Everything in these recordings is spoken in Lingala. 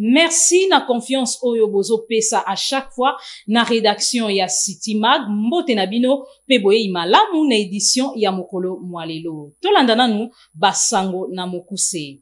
Merci na confiance oyo bozo pesa à chaque fois na rédaction ya City Mag mbote na bino pe boye malamu na édition ya mokolo mwalelo. Tolanda nanu basango na mokuse.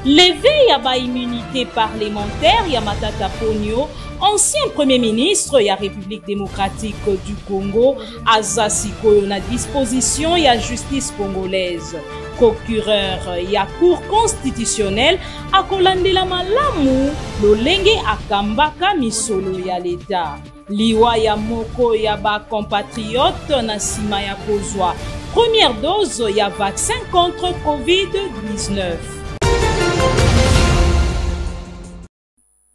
Levé ya ba immunité parlementaire ya Matata Ponyo, ancien premier ministre ya République démocratique du Congo, aza sikoyo na disposition ya justice congolaise. Procureur ya cour constitutionnelle akolandela malamu lolenge akambaka misolo ya l'État. Liwa ya moko ya ba compatriote na sima ya kozwa première dose ya vaccin contre COVID-19.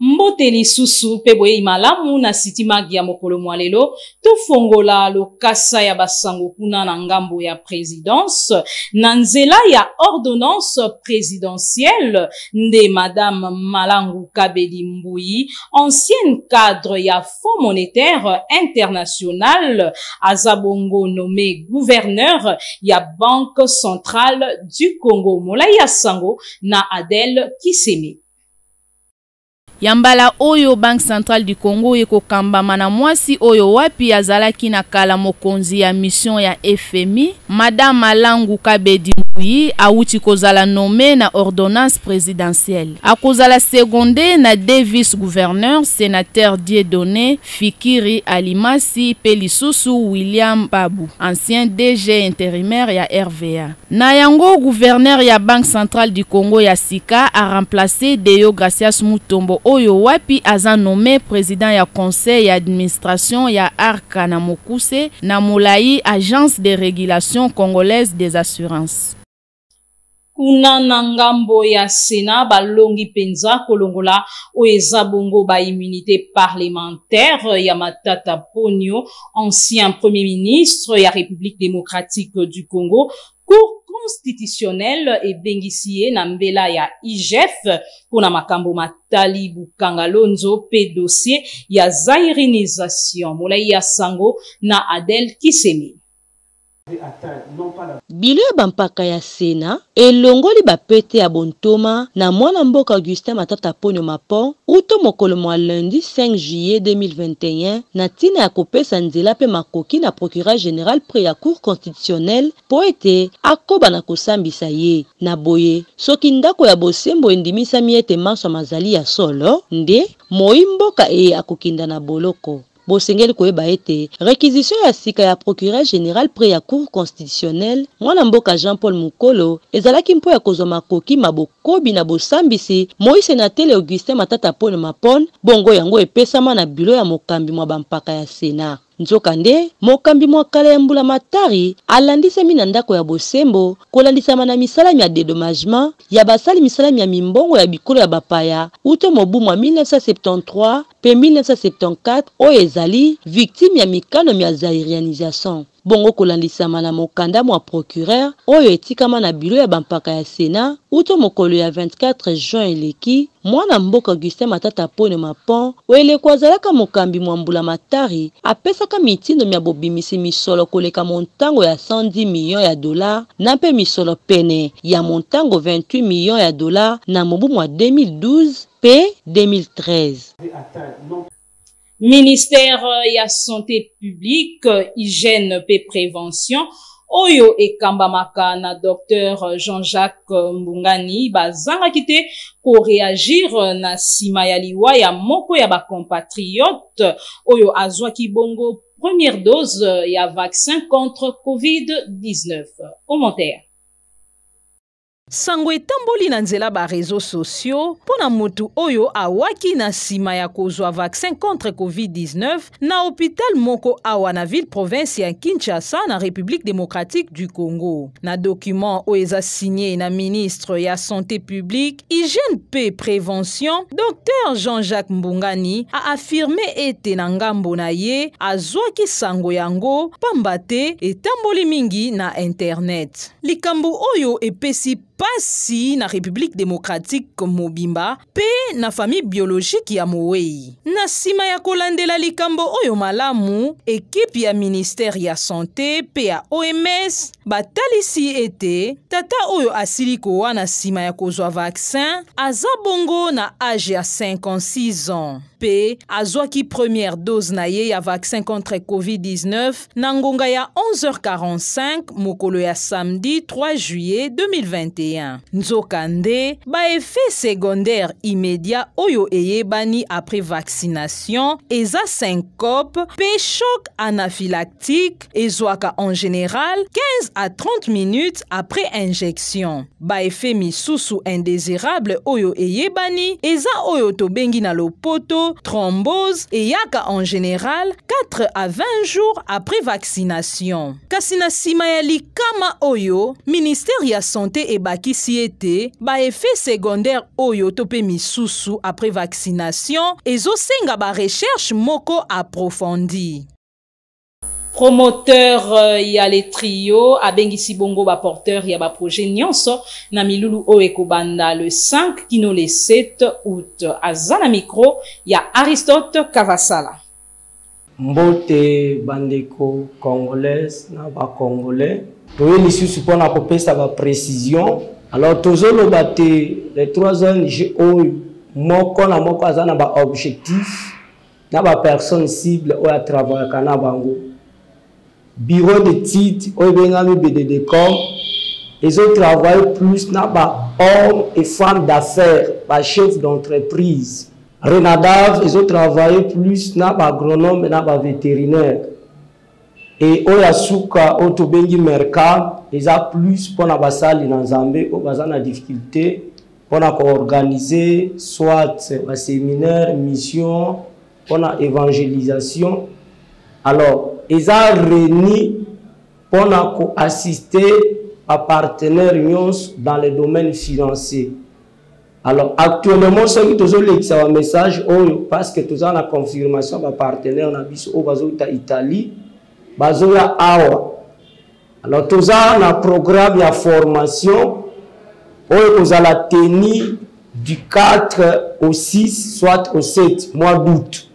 Mbote lisusu pe boye malamu na City Mag ya mokolo mwalelo tofongola lokasa ya basango kuna na ngambo ya présidence na nzela ya ordonnance présidentielle nde Madame Malangu Kabedi Mbuyi, ancienne cadre ya Fonds monétaire international, azabongo nommé gouverneur ya Banque centrale du Congo. Molai ya sango na Adèle Kiseme. Yambala oyo Banque centrale du Congo yeko kambama na mwasi oyo wapi azalaki na kala mokonzi ya mission ya FMI, Madame Malangu Kabedi Mbuyi awuti kozala nommé na ordonnance présidentielle. Akozala seconde na deux vice-gouverneurs, sénateur Dieudonné Fikiri Alimasi pe lisusu William Babu, ancien DG intérimaire ya RVA. Na yango gouverneur ya Banque centrale du Congo ya Sika a remplacé Deo Gracias Mutombo oyo wapi aza nommé président ya conseil ya administration ya Arka na Mokuse na Molai, agence de régulation congolaise des assurances. Kuna na ngambo ya Sénat balongi penza kolongola oeza bongo ba immunité parlementaire ya Matata Ponyo, ancien premier ministre ya République démocratique du Congo. Cour constitutionnelle et bengisie na mbela ya IGF pona makambo matali bukanga lonzo pe dossier ya zairinisation. Molai ya sango na Adèle Kiseme. Bilo ya bampaka ya Sena elongoli bapete ya bontoma na mwana mboka Augustin Matata Ponyo Mapon uto mokolo mwa lundi 5 juillet 2021 na tina ya kopesa nzela pe makoki na procureur général près ya cour constitutionnelle po ete akoba na kosambisa ye na boye soki ndako ya bosembo endimisami ete manso mazali ya solo nde moi mboka akokinda na boloko. Bosengeli koyeba ete réquisition ya sika ya procureur général près ya cour constitutionnelle mwana mboka Jean-Paul Mukolo ezalaki mpo ya kozwa makoki mabokobi na bosambisi moi sénateur Augustin Matata Ponyo Mapon bongo yango epesama na bilo ya mokambi mwa bampaka ya Sénat. Nzokande mokambi mwa kala ya Mbula Matari alandisami na ndako ya bosembo kolandisama na misalami ya dédommagement ya basali misalami ya mimbongo ya bikolo ya bapaya uto mobu mwa 1973 pe 1974 oyo ezali victime ya mikano ya zairianisation. Bongo kolandisama na mokanda mwa procureur oyo etikama na bilo ya bampaka ya Sénat uto mokolo ya 24 juin eleki mwana mboka Augustin Matata Ponyo Mapon oele kwazalaka mokambi mwa Mbula Matari apesaka mitindo mya bobimisi misolo koleka montango ya 110 millions ya dollars na pe misolo pene ya montango 28 millions ya dollars na mobu mwa 2012 pe 2013. Ministère ya santé publique, hygiène pe prévention oyo ekambamaka na Dr Jean-Jacques Mbungani bazanga kite ko réagir na sima ya liwa ya moko ya ba compatriote oyo azwa kibongo première dose ya vaccin contre COVID-19. Commentaire. Sango etamboli na nzela ba réseaux sociaux pona mutu oyo awaki na sima ya kozwa vaccin contre COVID-19 na hôpital moko awa na ville province ya Kinshasa na République démocratique du Congo. Na document oyo eza signé na ministre ya santé publique, hygiène pe prévention, Dr Jean-Jacques Mbungani a affirmé ete na ngambo na ye azwaki sango yango pamba te etamboli mingi na internet. Likambo oyo epesi pasi na République démocratique Mobimba pe na famille biologique ya Mowei. Na sima ya kolandela likambo oyo malamu, équipe ya ministère ya santé pe ya OMS batalisi ete tata oyo asili kowa na sima ya kozwa vaccin aza bongo na âge ya 56 ans. Pe azwaki première dose na ye ya vaccin contre COVID-19 na ngonga ya 11h45 mokolo ya samedi 3 juillet 2021. Nzokande ba effet secondaire immédiat oyo eyebani après vaccination eza syncope pe choc anaphylactique ezwaka en général 15 à 30 minutes après injection. Ba effet misusu indésirable oyo eyebani eza oyo tobengi na lopoto thrombose eyaka en général 4 à 20 jours après vaccination. Kasi na sima ya likama oyo, ministère ya santé ebakisi ete ba effet secondaire oyo tope misusu après vaccination ezosenga ba recherche moko approfondie. Promoteur ya le trio abengisi bongo ba porteur ya ba projet nyonso na milulu o ekobanda le 5 kino le 7 août. Azana micro ya Aristote Kavasala. Mbote bandeko congolaise na ba congolais toyeli susu pona kopesa ba précision. Alors tozolo bate les 3 ONG oyo moko na moko azana ba objectif na ba personne cible o a travailler kana bango. Bureau d'études au Bengami BDDcom, ils ont travaillé plus na ba hommes et femmes d'affaires, ba chefs d'entreprise. Renadav, ils ont travaillé plus na ba agronome et na ba vétérinaire. Et Oyasuka, Otobengi Merka, ils ont plus pour na basali na Zambé, au bazana difficulté pour na organiser soit un séminaire, mission, pour na évangélisation. Alors, ils ont réuni pour assister à partenaires dans le domaine financier. Alors, actuellement, ce qui est un message, parce que nous avons la confirmation de partenaires en Italie, Awa. Alors, nous avons un programme de formation, nous avons la tenue du 4 au 6, soit au 7 mois d'août.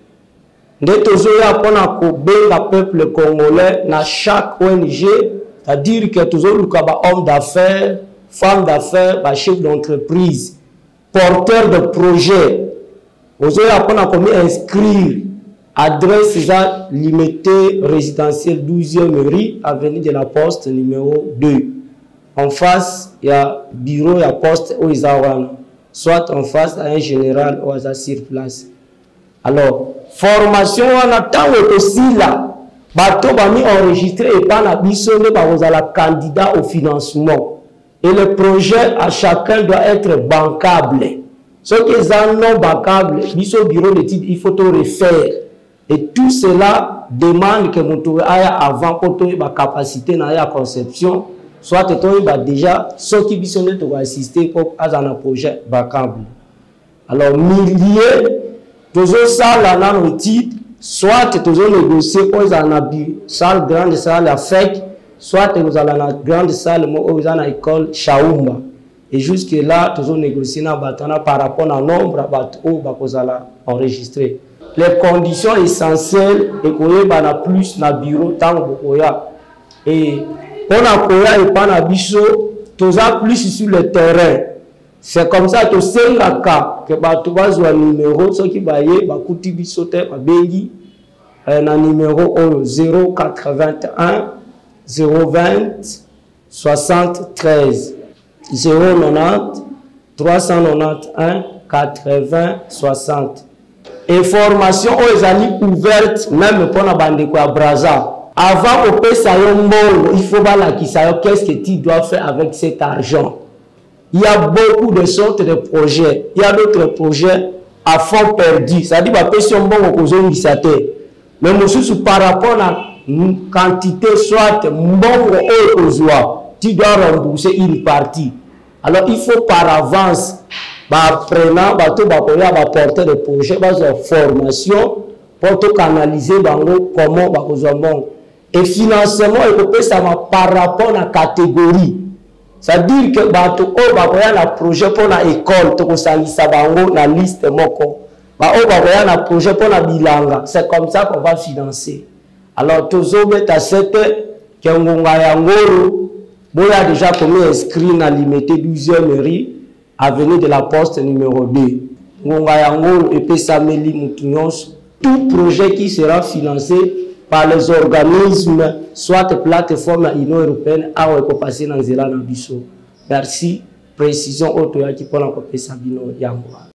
Nous avons le peuple congolais dans chaque ONG, c'est-à-dire que nous avons des hommes d'affaires, femmes d'affaires, chefs d'entreprise, porteurs de projets. Nous avons inscrire adresse limitée résidentielle 12e rue, avenue de la Poste numéro 2. En face, il y a bureau, il y a poste au Izawana, soit en face à un général ou à sur place. Alors, formation on attend aussi là. Bateau va mis enregistré et pas la bisonne la candidat au financement. Et le projet à chacun doit être bancable. Ceux qui sont non bancables, biso bureau d'études, il faut tout refaire. Et tout cela demande que vous ayez avant pour la capacité dans la conception, soit déjà ceux qui bisonne doivent assister pour un projet bancable. Alors, milliers toujours ça là dans le titre, soit toujours négocier pour les salle grande salle à FEC, soit vous allez dans la grande salle où vous allez à l'école Chaoumba. Et jusque là toujours négocier dans batana par rapport au nombre où vous allez enregistrer. Les conditions essentielles et qu'on ait plus dans le bureau tant que et pour la et pas dans biso toujours plus sur le terrain. C'est comme ça que c'est le cas que tu vas un numéro, ce qui va y avoir, un numéro 081 020 73 090 391 80 60. Information aux amis ouverte même pour la bande de Braza. Avant de payer ça, il faut voir qu'est-ce que tu dois faire avec cet argent. Il y a beaucoup de sortes de projets. Il y a d'autres projets à fond perdu. C'est-à-dire que si on va aux initiateurs, mais par rapport à la quantité, soit tu dois rembourser une partie. Alors il faut par avance, prenant, porter des projets, de formation pour te canaliser comment. Et financement, ça va par rapport à la catégorie. C'est-à-dire que bato o bakoya na projet pour la école to kosalisa bango na liste moko. Ba o bakoya na projet pour la bilanga. C'est comme ça qu'on va financer. Alors tozobe ta cette que ngonga ya ngoro boya déjà commis inscrit na limité 12e mairie avenue de la Poste numéro 2. Ngonga ya ngoro epesameli mutunyos. Tout projet qui sera financé par les organismes, soit plateforme Union européenne, a passé dans Zéla Nabiso. Merci. Précision autour qui pour l'encoper Sabino Yangoa.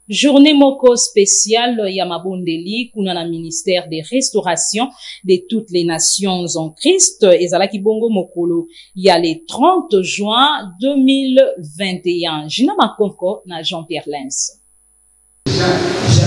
Journée moko spéciale Yamabondeli, kuna ministère des restaurations de toutes les nations en Christ. Ezalaki bongo mokolo, il y a le 30 juin 2021. Jina Makonko na Jean-Pierre Lens.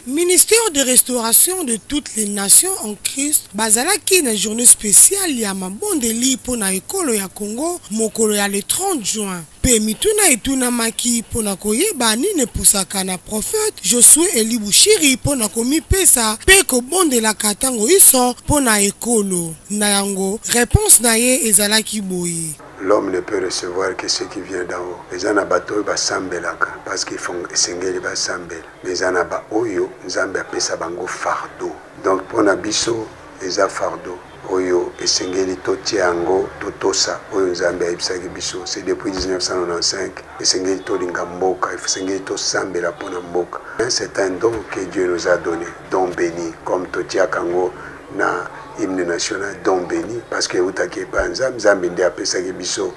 Ministère de restauration de toutes les nations en Christ bazalaki na journée spéciale ya mabondeli pona ekolo ya Congo mokolo ya le 30 juin. Pe mituna etuna maki pona koyeba nini pusaka na prophète Josué Elibushiri pona komipesa pe kobondela katango iso pona ekolo na yango. Réponse na ye ezalaki boye. L'homme ne peut recevoir que ce qui vient d'en haut. Les anabato basambelaka parce qu'ils font esengeli basambel. Les anaba oyo nzambe apesa bango fardeau. Donc pour nabiso eza fardeau. Oyo esengeli totiango totosa oyo nzambe ayebisaki biso. C'est depuis 1995 esengeli tolinga mboka, esengeli tosambela pona mboka. C'est un don que Dieu nous a donné, don béni comme totiakango na hymne national don béni parce que utaki pa nzambe nde apesaki biso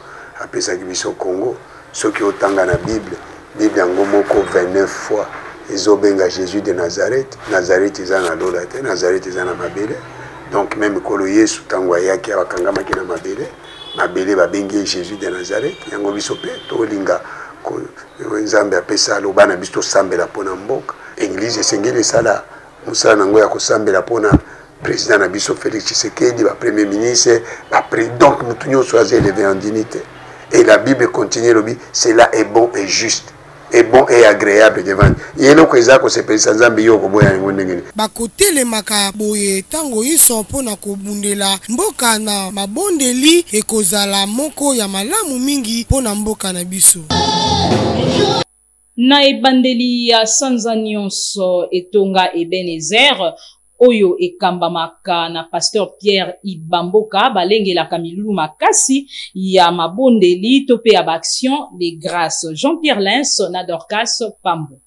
Congo soki otanga na Bible yango moko 29 fois ezobenga Jésus de Nazareth. Nazareth eza na lola te, Nazareth eza na mabele. Donc même kolo Yesu tango ayaki akangamaki na mabele babengi Jésus de Nazareth. Yango biso pe tolinga nzambe apesa aloba na biso tosambela pona mboka. Église esengeli esala mosala nango ya kosambela pona président Nabiso Félix Tshisekedi, premier ministre, donc nous tous sommes élevés en dignité. Et la Bible continue, cela est bon et juste. Et bon et agréable devant. Yelo kweza ko sepelisa nzambe yo ko boya ngo ndengeni. Bakotele makaboye tango iso pona kobundela mboka na mabondeli ekozala moko ya malamu mingi pona mboka na biso. Na ebandeli ya sanza nyonso etonga Ebenezer oyo ekambamaka na pasteur Pierre Ibamboka balengelaka milulu makasi ya mabondeli tope ya baction de grâce. Jean-Pierre Lens na Dorcas Pambo.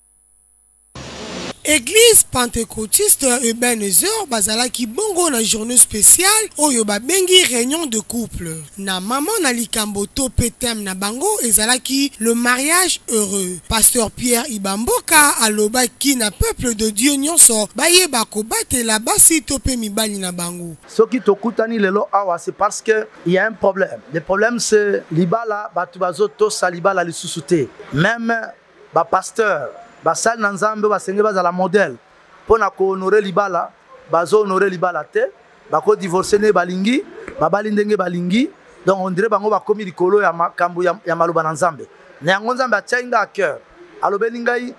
Église pentecôtiste Ebenezer bazalaki bongo na journée spéciale oyo babengi réunion de couple. Na maman na likambo to petem na bango ezalaki le mariage heureux. Pasteur Pierre Ibamboka alobaki na peuple de Dieu nyonso bayeba ko batela basi to pe mibali na bango. Soki tokutani lelo awa c'est parce que il y a un problème. Le problème c'est libala batu bazoto salibala lisusuté. Même ba pasteur basali na nzambe basenge bazala modèle pona ko honorer libala bazo honorer libala te bako divorcer ne balingi babali ndenge balingi donc on dirait bango bakomi likolo ya makambo ya maloba na nzambe na yango nzambe atyainga à cœur alobeli ngai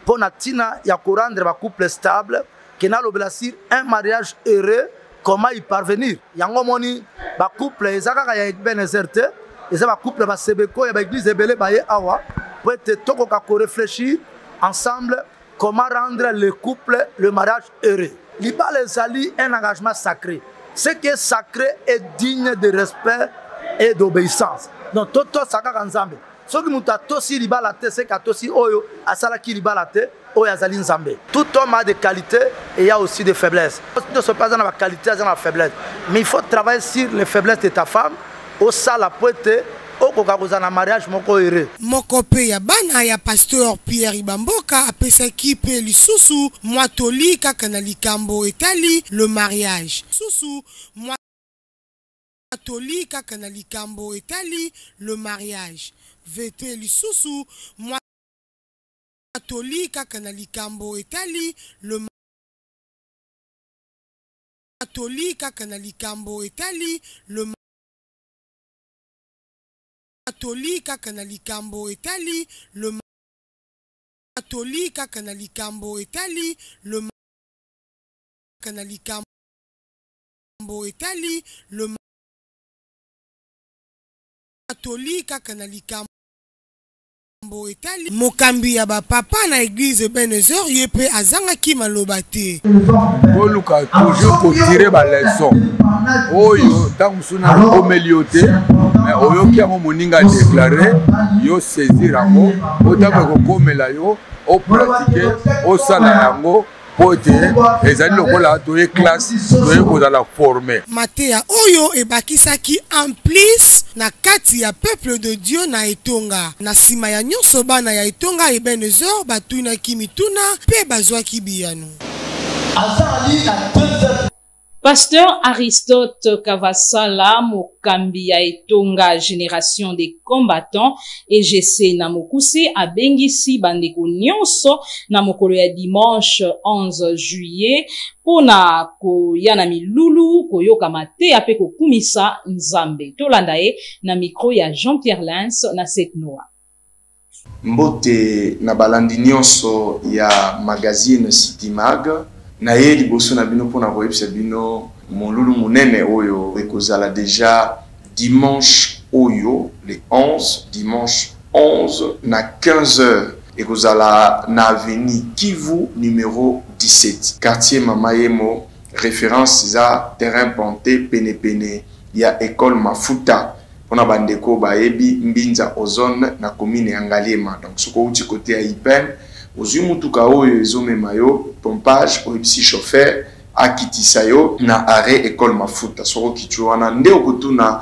pona tina ya ko rendre ba couple stable que na lobela sur un mariage heureux comment y parvenir yango moni ba couple ezaka ya Ebenezer te eza ba couple ba sebeko ya ba église ebele baye awa pour te toko ka ko réfléchir ensemble comment rendre le couple, le mariage heureux. Libala ezali un engagement sacré. Ce qui est sacré est digne de respect et d'obéissance. Donc toto sakaka nzambe. Soki muta tosi libala te c'est katosi oyo asala ki libala te oyo azali nzambe. Tout homme a des qualités et il y a aussi des faiblesses. Ne se pas dans la qualité, dans la faiblesse. Mais il faut travailler sur les faiblesses de ta femme au sala poete. Mariage moko heureux. Moko pe ya bana ya pasteur Pierre Ibamboka apesaki pe lisusu mwatoli kaka na likambo etali le mariage. Susu mwatoli kaka na likambo etali le mariage. Vete lisusu mwatoli kaka na likambo etali le mwatoli kaka na likambo etali le Katolika kana likambo etali le Katolika kana likambo etali le kana likambo etali le toli kaka na likambo etali mokambi ya bapapa na église Ebenezer ye pe azangaki maloba te oluka toujours kotire baleson oyo ntango mosusu na okomeli yo te mais oyoki yango moninga adeklare yo saisir yango otango ekokomela yo opratike osala yango po ete ezali lokola toye classe toye kozala forme mateya oyo ebakisaki en plus na kati ya peuple de Dieu na etonga na nsima ya nyonso bana ya etonga Ebenezer batunaki mituna mpe bazwaki biyano. Pasteur Aristote Kavasala mokambi ya etonga génération des combattants EGC na mokusi abengisi bandeko nyonso na mokolo ya dimanche 11 juillet pona koya na milulu koyoka mateya pe kokumisa nzambe. Tolanda ye na micro ya Jean-Pierre Lens na Seknoa. Mbote na balandi nyonso ya magazine City Mag na ye liboso na bino pona koyebisa bino molulu munene oyo ekozala déjà dimanche oyo le 11 dimanche 11 na 15h ekozala na avenue Kivu numéro 17 quartier Mamayemo référence za terrain ponté pene ya école Mafuta pona bandeko bayebi mbinza ozone na commune ya Ngaliema. Donc soko uti côté ya Ipen ozwi mutuka oyo ezomema yo pompage oyebisi chauffeur akitisa yo na arrêt école Mafuta soko kitu wana nde okotuna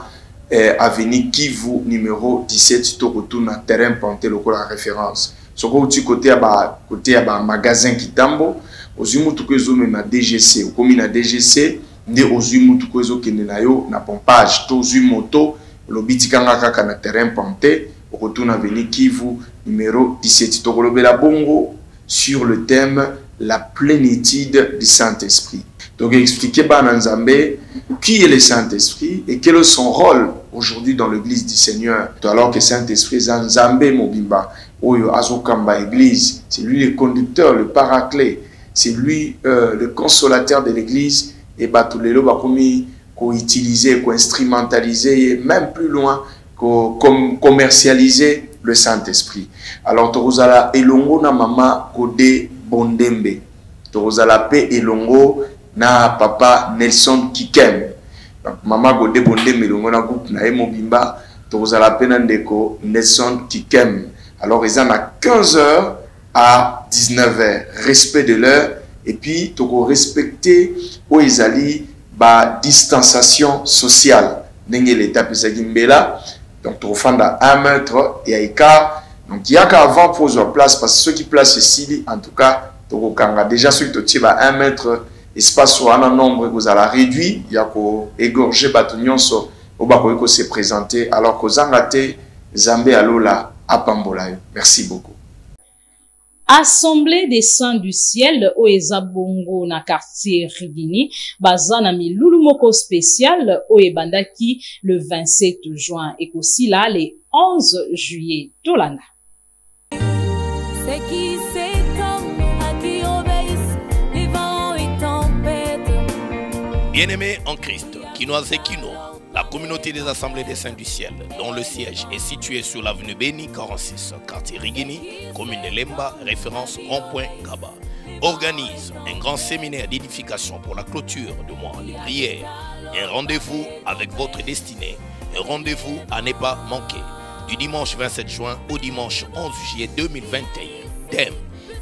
avenue Kivu numéro 17 tokotuna terrain ponté lokola référence soko uti côté ya ba magasin Kitambo ozwi mutuka ezomema DGC okomi na DGC nde ozwi mutuka ezokende na yo na pompage to ozwi moto lobitikanga kaka na terrain ponté okotuna avenue Kivu numéro 17 tokolobela bongo sur le thème la plénitude du Saint-Esprit. Donc expliquer bana nzambe qui est le Saint-Esprit et quel est son rôle aujourd'hui dans l'église du Seigneur. Alors que Saint-Esprit nzambe mobimba oyo azokamba église, c'est lui le conducteur, le paraclet, c'est lui le consolateur de l'église et batulelo bakomi ko utiliser, ko instrumentaliser et même plus loin comme commercialiser le Saint-Esprit. Alors Torozala elongo na mama Kode Bondembe. Torozala pe elongo na papa Nelson Kikem. Mama Kode Bondembe elongo na groupe na Emobimba. Torozala pe nandeko Nelson Kikem. Alors ils en a 15h à 19h. Respect de l'heure. Et puis toko respecter où ils allaient ba distanciation sociale. Nenge l'étape Zagimbela. Donc, tu fais à 1 mètre et à écart. Donc, il y a qu'avant pour la place, parce que ceux qui placent ici, en tout cas, déjà ceux qui te à 1 mètre, espace sur un nombre que vous allez réduire, il y a qu'au égorger batunion sur au bako se présenter, alors qu'aux angate, Zambé alola à Pambola. Merci beaucoup. Assemblée des saints du ciel au Ezabongo na quartier Rigini, bazana mi lulumoko spécial au Ebandaki le 27 juin et aussi là le 11 juillet. Tolana. C'est qui s'étonne, à qui obéissent les vents et tempêtes. Bien-aimés en Christ, Kinoise et Kino, la communauté des assemblées des saints du ciel, dont le siège est situé sur l'avenue Béni 46, quartier Rigini, commune de Lemba, référence rond-point Gaba, organise un grand séminaire d'édification pour la clôture de mois de prière. Un rendez-vous avec votre destinée, un rendez-vous à ne pas manquer. Du dimanche 27 juin au dimanche 11 juillet 2021. Thème: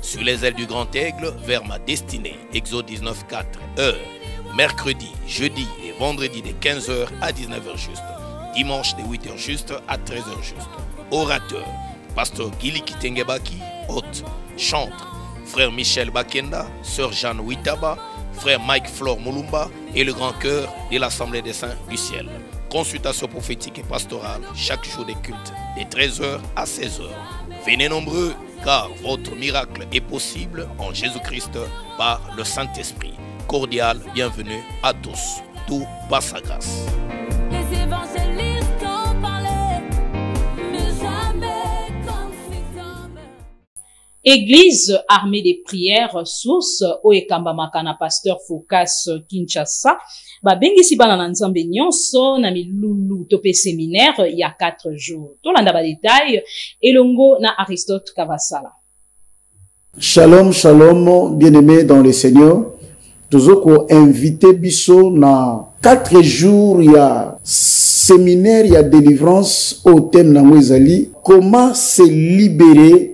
sur les ailes du grand aigle vers ma destinée. Exode 19:4. Heure: mercredi, jeudi et vendredi de 15h à 19h juste. Dimanche de 8h juste à 13h juste. Orateur: pasteur Gili Kitengebaki. Hôte, chantre: frère Michel Bakenda, sœur Jeanne Witaba, frère Mike Flore Moulumba et le grand chœur de l'Assemblée des Saints du Ciel. Consultation prophétique et pastorale chaque jour des cultes de 13h à 16h. Venez nombreux car votre miracle est possible en Jésus-Christ par le Saint-Esprit. Cordial bienvenue à tous. Tout par sa grâce. Les évangélistes ont parlé, mais jamais comme cet homme. Église armée des prières source oyekamba makana pasteur Focas Kinshasa babengisi bana na nzambe nyonso na milulu tope séminaire il y a 4 jours. Tolanda ba détail elongo na Aristote Kavasala. Shalom, shalom, bien-aimés dans le Seigneur. Toujours invité biso na 4 jours il y a séminaire, il y a délivrance au thème na Mwezali. Comment se libérer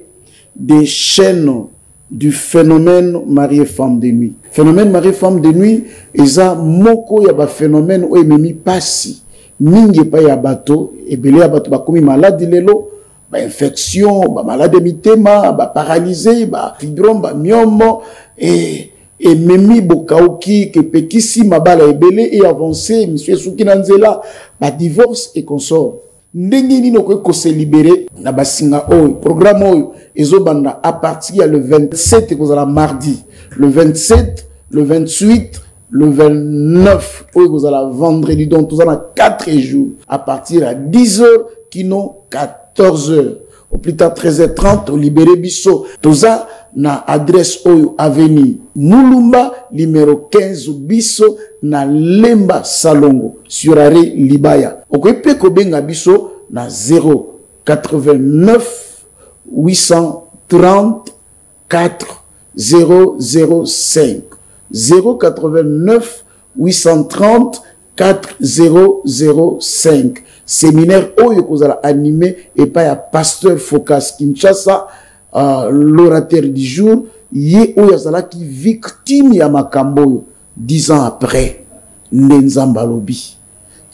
des chaînes du phénomène mari-femme de nuit. Phénomène mari-femme de nuit, eza moko ya ba phénomène o ememi pasi. Mingi pa ya bato, ebele ya bato bakomi malade lelo, ba infection, ba malade mitema, ba paralysé, ba fibrome, ba myome, et memi bokauki ke pekisi mabala ebele et avancé, monsieur Souki Nanzela, ba divorce et consort. Ndenge nino ko se libérer na basinga oyo programme oyo ezobanda à partir le 27 kozala mardi, le 27, le 28, le 29 oyo kozala vendredi, donc tout ça na 4 jours à partir à 10h kino 14h au plus tard 13h30 au libéré biso tout ça na adresse oyo avenue Mulumba numéro 15 biso na Lemba Salongo sur arrêt Libaya. Okope ko benga biso na 089 830 4 005 089 830 4 005. Séminaire oyo kozala animé et pas ya pasteur Focas Kinshasa, l'orateur du jour, ye oyo azala ki victime ya makambo 10 ans après Nenzamba lobi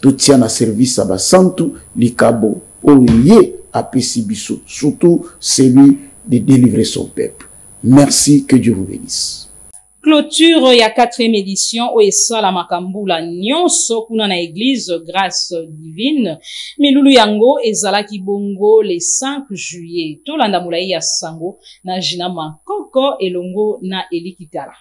tout tient à service à basantu likabo oye apesi biso, surtout celui de délivrer son peuple. Merci, que Dieu vous bénisse. Clôture ya 4e édition o esala makambula nyonso kuna na église Grâce Divine milulu yango ezalaki bongo le 5 juillet tolanda mulai ya sango na jina Mankoko elongo na Elikitala.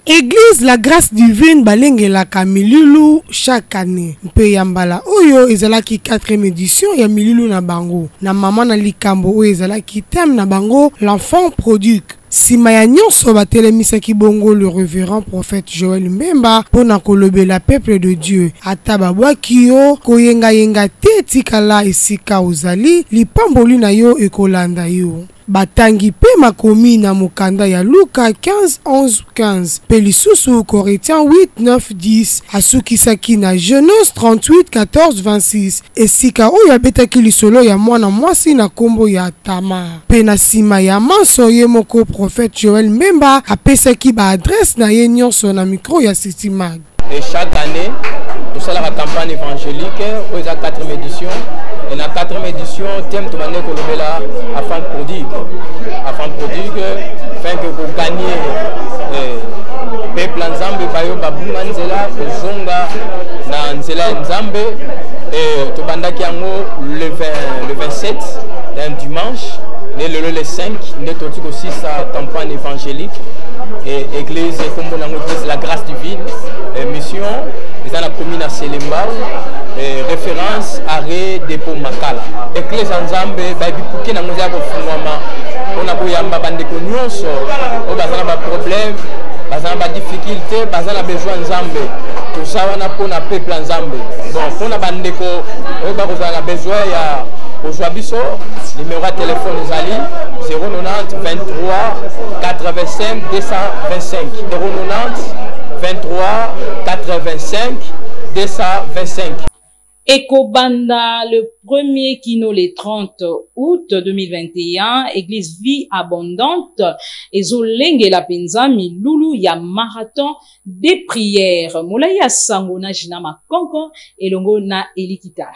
Église la Grâce Divine balengelaka milulu chaque année. Mpe yambala oyo ezalaki 4e édition ya milulu na bango. Na mama na likambo oyo ezalaki thème na bango l'enfant prodigue. Sima ya nyonso batelemisaki bongo le révérend prophète Joël Mbemba pona kolobela peuple de Dieu. Ata babwaki yo koyenga yenga te tikala esika ozali lipamboli na yo ekolanda yo. Batangi pe makomi na mukanda ya Luka 15, 11, 15. Pe lisusu Corinthiens 8, 9, 10. Asukisaki na Genèse 38, 14, 26. Esika oyo abetaki lisolo ya mwana mwasi na kombo ya Tamar. Pe na sima ya manso ye moko prophète Joël Mbemba apesaki ba adresse na ye nyonso na micro ya City Mag. Et chaque année, nous sommes la campagne évangélique, où il y a 4e édition. Et dans la 4e édition, thème de manière que l'on là, enfant prodigue. Enfant prodigue, afin que vous gagnez peuple ensemble, bayo babunga nzela, zonga na nzela nzambe. Et tout banda qui le 27, un dimanche, le 5, nous avons aussi sa campagne évangélique. Et église, comme on a dit, la Grâce Divine, mission, ils ont la commune à Selemba, référence à Ré Dépôt Makala. Église ensemble, pour nous avons on a des nyonso, on a des problèmes, on a des difficultés, on a besoin ensemble. Tout ça, on a pour le peuple ensemble. Bon, on a besoin numéro de téléphone 090 23 85 225 090 23 85 225. Ekobanda le premier kino le 30 août 2021, Église Vie Abondante, ezolenge la penza milulu ya marathon des prières. Moulaya sango na jina Mankoko elongo na Elikita.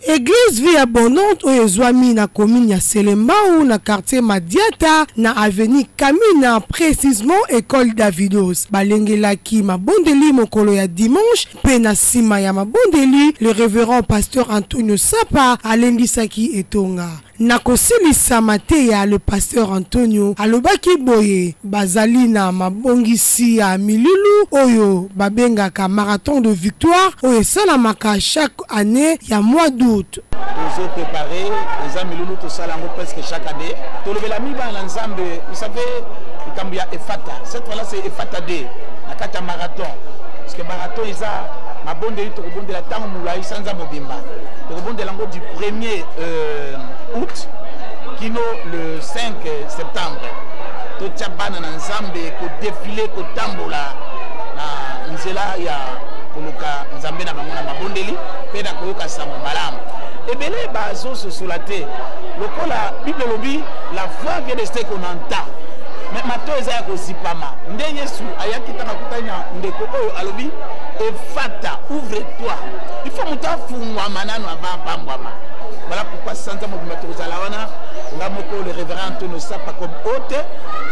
Église Vie Abondante oyo ezwami na commune ya Selembao na quartier Madiata na avenue Kamina, précisément école Davidos. Balengelaki mabondeli mokolo ya dimanche pe na sima ya mabondeli le révérend pasteur Antonio Sapa alendisaki etonga. na kosilisa te ya le pasteur Antonio alobaki boye bazali na mabongisi ya milulu oyo babengaka marathon de victoire oyo esalamaka chaque année ya mois d'août. Nous préparé les amis milulu to salango presque chaque année. Tolobela miba na nzambe, vous savez, ikambia efata. Cette fois-là c'est efata de na kata marathon. Parce que marathon isa mabonde to bonde la tango mulai sanza mobimba. To bonde lango du 1er août kino le 5 septembre. To tchabana na nzambe ko défiler ko tambola na nzela ya koluka nzambe na bango na mabondeli pe na koyoka sango malamu. Ebele bazo sosolate lokola Bible lobi la foi vient de ce qu'on entend. Mais mato eza ko sipama nde Yesu ayakita makutanya ndeko oyo alobi efata ouvre-toi. Il faut muta fungwa manano ava pambwama. Voilà pourquoi Santa Mobima Tozala wana nga moko le révérend Antonio Sapa comme hôte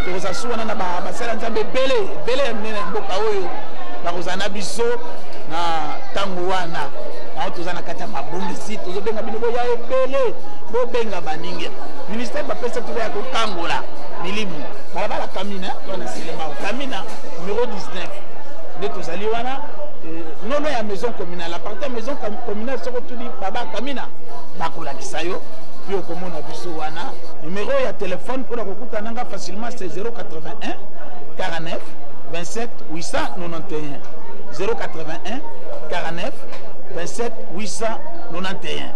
toza wana na ba sala nzambe bele nene mboka oyo na kozana biso na tango wana na toza na kata mabongisi tozo benga bino boya ebele bo benga baninge ministère ba pesa tuya ko kangola milimu bala kamina tona silema kamina numéro 19 ne tozali wana non ya maison communale la partie maison communale soko tudi baba kamina bakola kisayo puis okomona biso wana numéro ya téléphone pour kokuta nanga facilement c'est 081 49 27 891 081 49 27 891.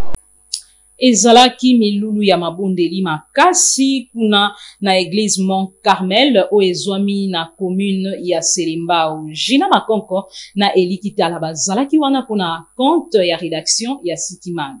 Ezalaki milulu ya mabondeli makasi kuna na église Mont Carmel o ezwami na commune ya Selembao. Jina Makonko na Elikitala bazalaki wana kuna compte ya rédaction ya City Mag.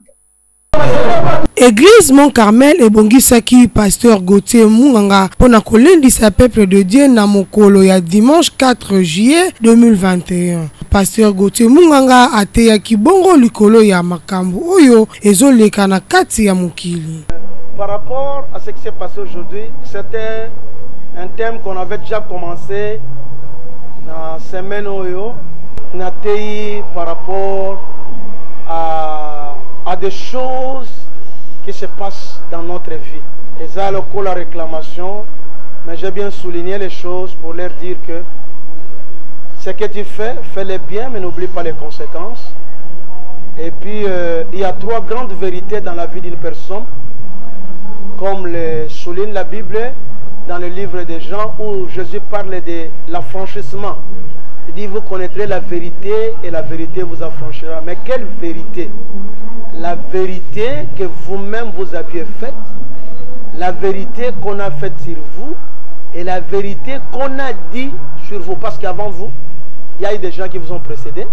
Église Mont Carmel ebongisaki pasteur Gauthier Munganga pona kolendisa peuple de Dieu na mokolo ya dimanche 4 juillet 2021. Pasteur Gauthier Munganga ateyaki bongo likolo ya makambo oyo ezoleka na kati ya mokili. Par rapport à ce qui s'est passé aujourd'hui, c'était un thème qu'on avait déjà commencé dans la semaine oyo natei par rapport à des choses qui se passent dans notre vie. Et ça, la réclamation, mais j'ai bien souligné les choses pour leur dire que ce que tu fais, fais-le bien, mais n'oublie pas les conséquences. Et puis, il y a 3 grandes vérités dans la vie d'une personne, comme le souligne la Bible dans le livre des Jean, où Jésus parle de l'affranchissement. Il dit, vous connaîtrez la vérité et la vérité vous affranchira. Mais quelle vérité? La vérité que vous-même vous aviez faite, la vérité qu'on a faite sur vous et la vérité qu'on a dit sur vous. Parce qu'avant vous, il y a eu des gens qui vous ont précédé.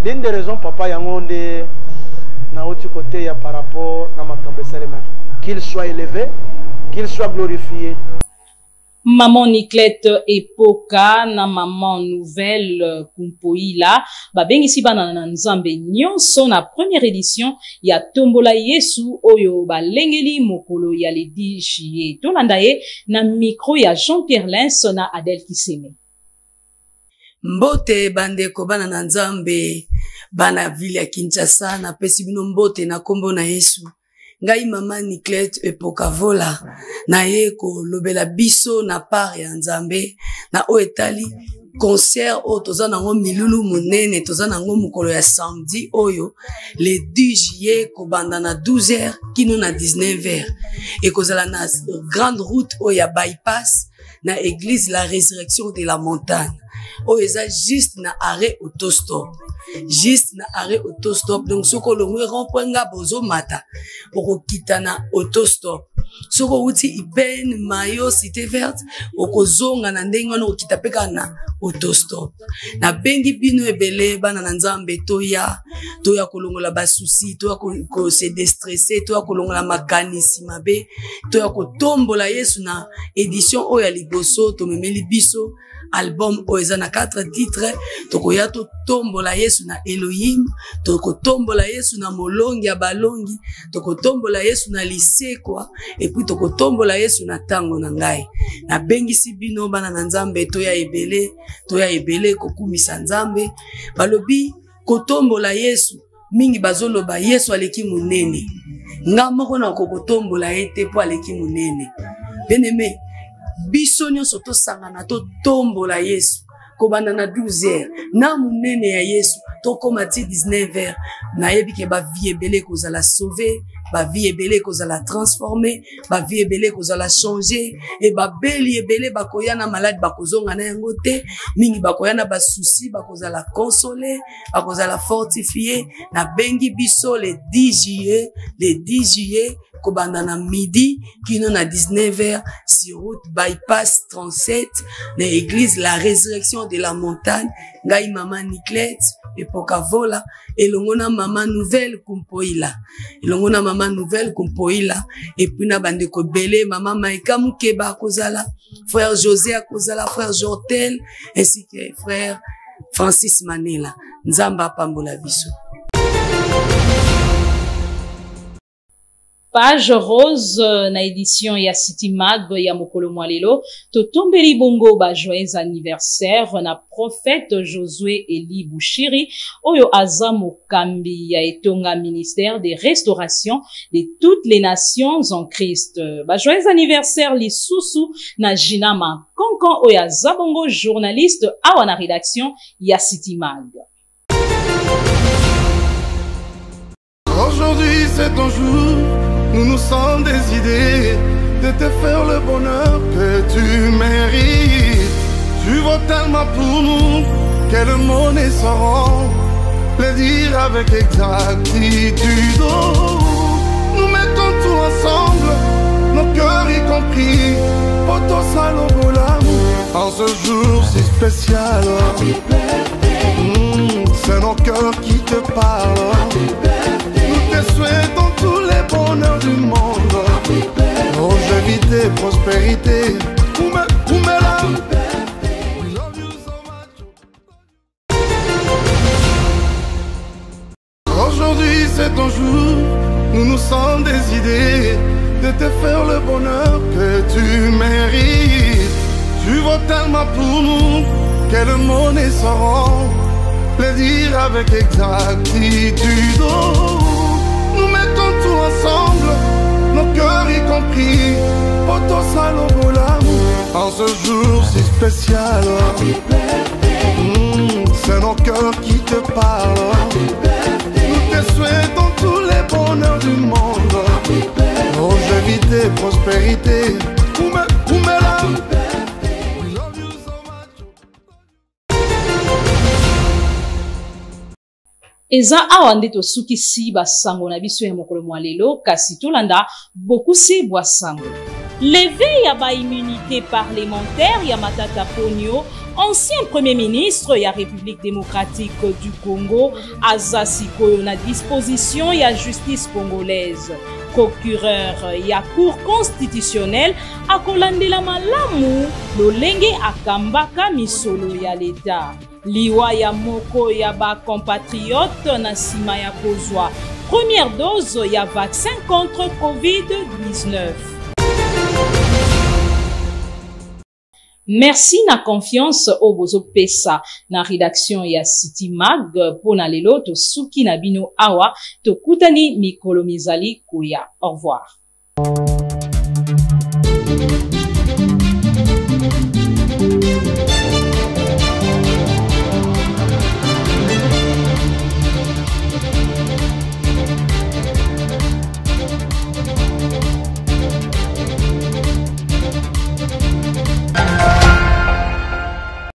L'une des raisons, papa, il côté par rapport à ma qu'il soit élevé, qu'il soit glorifié. Maman Niclette Epoka na maman nouvelle Kumpoila babengisi bana na nzambe nyonso na première édition ya Tombola Yesu oyo balengeli mokolo ya le 10 juillet. Tolanda ye na micro ya Jean-Pierre Lens na Adèle Kiseme. Mbote bandeko bana na nzambe bana ville ya Kinshasa na pesi bino mbote na kombo na Yesu. Ngai mama Niclette Epoka vola na yeko lobela biso na part ya nzambe na o etali concert o toza nango milulu munene toza nango mukolo ya samedi oyo le 10 juillet ko banda na 12h kino na 19h et kozala na grande route o ya bypass na église la résurrection de la montagne o eza juste na arrêt autostop. Juste na arrêt autostop. Donc, soko longwe rond-point bozo mata. Oko kitana autostop. Soko uti ipen mayo cité verte. Oko zonga na ndengo no kitapeka na autostop. Na bengi bino ebele bana na nzambe toya kolongola basusi, toya ko se déstresser, toya kolongola makanisi mabe, toya ko tombola Yesu na édition oya liboso to memeli biso album oeza na 4 titres tokoya to tombola Yesu na Elohim, toko tombola Yesu na molongi ya balongi, toko tombola Yesu na lisekwa, et puis toko tombola Yesu na tango na ngai. Na bengisi bino bana na nzambe toya ebele kokumisa nzambe balobi kotombola Yesu mingi bazoloba Yesu aleki munene. nga moko na kokotombola ye te po aleki monene. Bien-aimé, biso nyonso tosangana totombola Yesu kobanda na 12h na monene ya Yesu tokoma ti 19h nayebi ke ba vie ebele kozala sauver, ba vie ebele kozala transformer, ba vie ebele kozala changer et ba beli ebele bakoya na malade bakozonga na yango te, mingi bakoya na ba souci bakozala consoler, bakozala fortifier. Na bengi biso le 10 juillet kobanda na midi kino na 19h sur route bypass 37 na église la résurrection de la montagne. Ngai mama Niclette Epokavola elongona mama nouvelle kumpoila, elongona mama nouvelle kumpoila, et puis na bande ko belé mama Maïka Mukeba kozala, frère José kozala, frère Jortel ainsi que frère Francis Manela. Nzamba pambola biso. Page rose na édition ya City Mag ya mokolo mwalelo totombeli bongo ba joyeux anniversaire na prophète Josué Eli Bouchiri oyo aza mokambi ya etonga ministère de restauration de toutes les nations en Christ. Ba joyeux anniversaire lisusu na Jinama Konkon oyo aza bongo journaliste awa na rédaction ya City Mag. Aujourd'hui c'est ton jour. Nous nous sommes décidés de te faire le bonheur que tu mérites. Tu vaux tellement pour nous que le mot ne sauront le dire avec exactitude. Oh, nous mettons tout ensemble, nos cœurs y compris, pour ton salobola. En ce jour si spécial, c'est nos cœurs qui te parlent. Nous te souhaitons tous les bonheurs du monde, longévité, prospérité. Aujourd'hui c'est ton jour, nous nous sommes décidés de te faire le bonheur que tu mérites. Tu vaux tellement pour nous que le mot ne sauront le dire avec exactitude. Oh, nous mettons tout ensemble, nos cœurs y compris, pour ton salobola. En ce jour si spécial, c'est nos cœurs qui te parlent. Nous te souhaitons tous les bonheurs du monde, longévité, prospérité. Eza awa nde tosukisi basango na biso ya mokolo mwalelo kasi tolanda bokusi bwa sango. Levé ya ba immunité parlementaire ya Matata Ponyo, ancien premier ministre ya République démocratique du Congo, aza sikoyo na disposition ya justice congolaise. Procureur ya cour constitutionnelle akolandela malamu lolenge akambaka misolo ya l'État. Liwa ya moko ya ba compatriote na sima ya kozwa première dose ya vaccin contre COVID-19. Merci na confiance au bozo pesa na rédaction ya City Mag pona lelo to suki na bino awa to kutani mikolo mizali kuya. Au revoir.